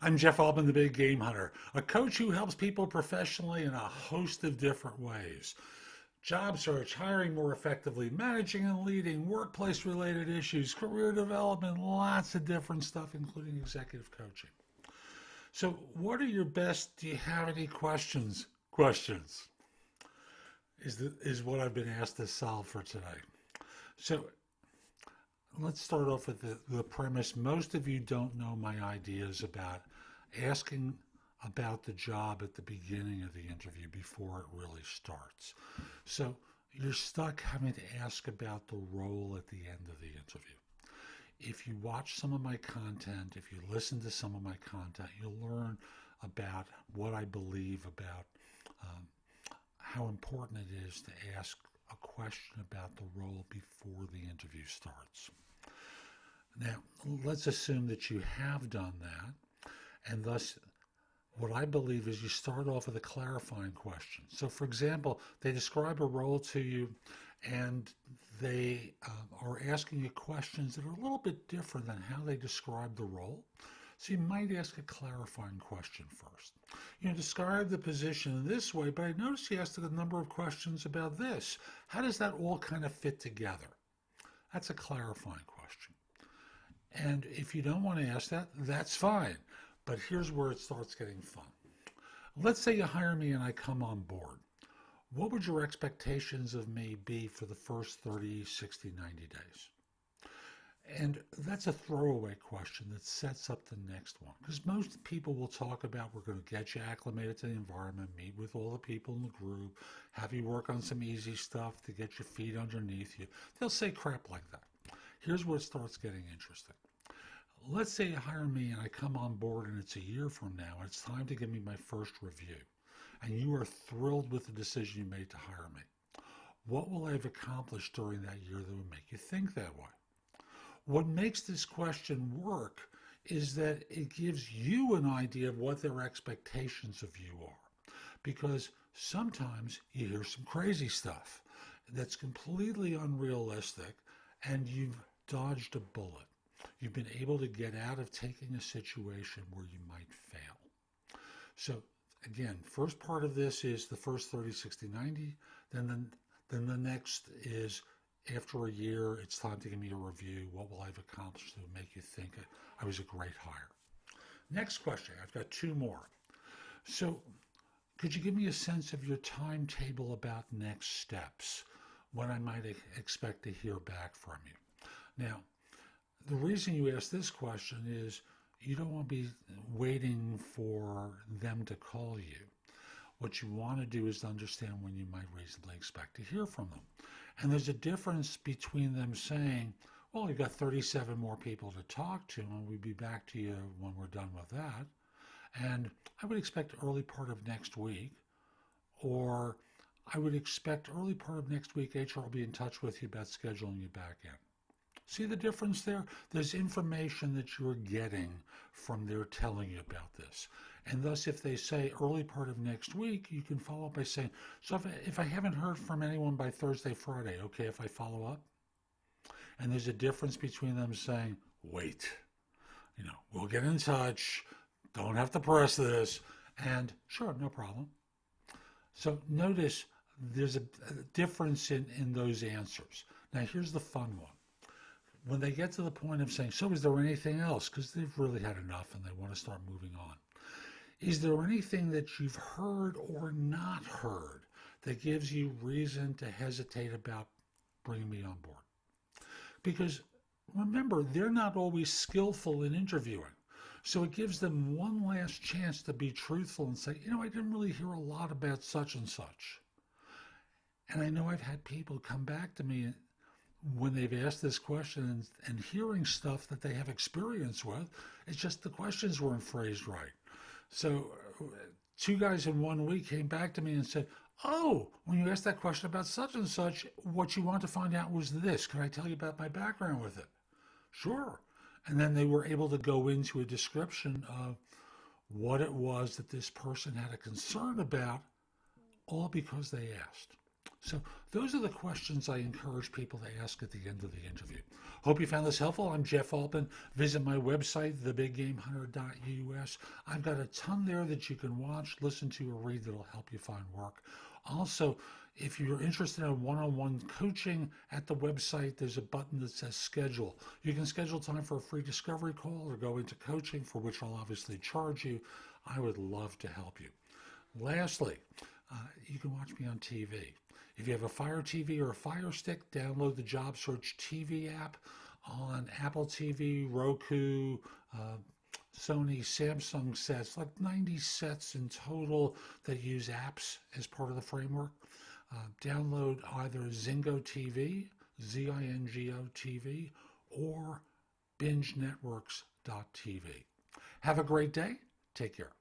I'm Jeff Altman, the Big Game Hunter, a coach who helps people professionally in a host of different ways. Job search, hiring more effectively, managing and leading, workplace related issues, career development, lots of different stuff, including executive coaching. So, what are your best? Do you have any questions? Questions is what I've been asked to solve for today. So, let's start off with the premise. Most of you don't know my ideas about asking about the job at the beginning of the interview before it really starts. So you're stuck having to ask about the role at the end of the interview. If you watch some of my content, if you listen to some of my content, you'll learn about what I believe about um, how important it is to ask a question about the role before the interview starts. Now, let's assume that you have done that, and thus what I believe is you start off with a clarifying question. So, for example, they describe a role to you and they are asking you questions that are a little bit different than how they describe the role. So you might ask a clarifying question first. You know, describe the position in this way, but I noticed you asked a number of questions about this. How does that all kind of fit together? That's a clarifying question. And if you don't want to ask that, that's fine. But here's where it starts getting fun. Let's say you hire me and I come on board. What would your expectations of me be for the first 30, 60, 90 days? And that's a throwaway question that sets up the next one. Because most people will talk about we're going to get you acclimated to the environment, meet with all the people in the group, have you work on some easy stuff to get your feet underneath you. They'll say crap like that. Here's where it starts getting interesting. Let's say you hire me and I come on board and it's a year from now and it's time to give me my first review. And you are thrilled with the decision you made to hire me. What will I have accomplished during that year that would make you think that way? What makes this question work is that it gives you an idea of what their expectations of you are. Because sometimes you hear some crazy stuff that's completely unrealistic and you've dodged a bullet. You've been able to get out of taking a situation where you might fail. So again, first part of this is the first 30, 60, 90. Then the next is after a year, it's time to give me a review. What will I have accomplished that would make you think I was a great hire? Next question. I've got two more. So could you give me a sense of your timetable about next steps, when I might expect to hear back from you? Now, the reason you ask this question is you don't want to be waiting for them to call you. What you want to do is to understand when you might reasonably expect to hear from them. And there's a difference between them saying, well, we've got 37 more people to talk to, and we'll be back to you when we're done with that. And I would expect early part of next week, or I would expect early part of next week, HR will be in touch with you about scheduling you back in. See the difference there? There's information that you're getting from their telling you about this. And thus, if they say early part of next week, you can follow up by saying, so if I haven't heard from anyone by Thursday, Friday, okay if I follow up? And there's a difference between them saying, wait, we'll get in touch, don't have to press this, and sure, no problem. So notice there's a difference in those answers. Now, here's the fun one. When they get to the point of saying, so is there anything else? Because they've really had enough and they want to start moving on. Is there anything that you've heard or not heard that gives you reason to hesitate about bringing me on board? Because remember, they're not always skillful in interviewing. So it gives them one last chance to be truthful and say, I didn't really hear a lot about such and such. And I know I've had people come back to me when they've asked this question and hearing stuff that they have experience with, it's just the questions weren't phrased right. So two guys in 1 week came back to me and said, oh, when you asked that question about such and such, what you want to find out was this. Can I tell you about my background with it? Sure. And then they were able to go into a description of what it was that this person had a concern about, all because they asked. So those are the questions I encourage people to ask at the end of the interview. Hope you found this helpful. I'm Jeff Altman. Visit my website, thebiggamehunter.us. I've got a ton there that you can watch, listen to, or read that'll help you find work. Also, if you're interested in one-on-one coaching at the website, there's a button that says schedule. You can schedule time for a free discovery call or go into coaching, for which I'll obviously charge you. I would love to help you. Lastly, you can watch me on TV. If you have a Fire TV or a Fire Stick, download the Job Search TV app on Apple TV, Roku, Sony, Samsung sets, like 90 sets in total that use apps as part of the framework. Download either Zingo TV, Zingo TV, or BingeNetworks.tv. Have a great day. Take care.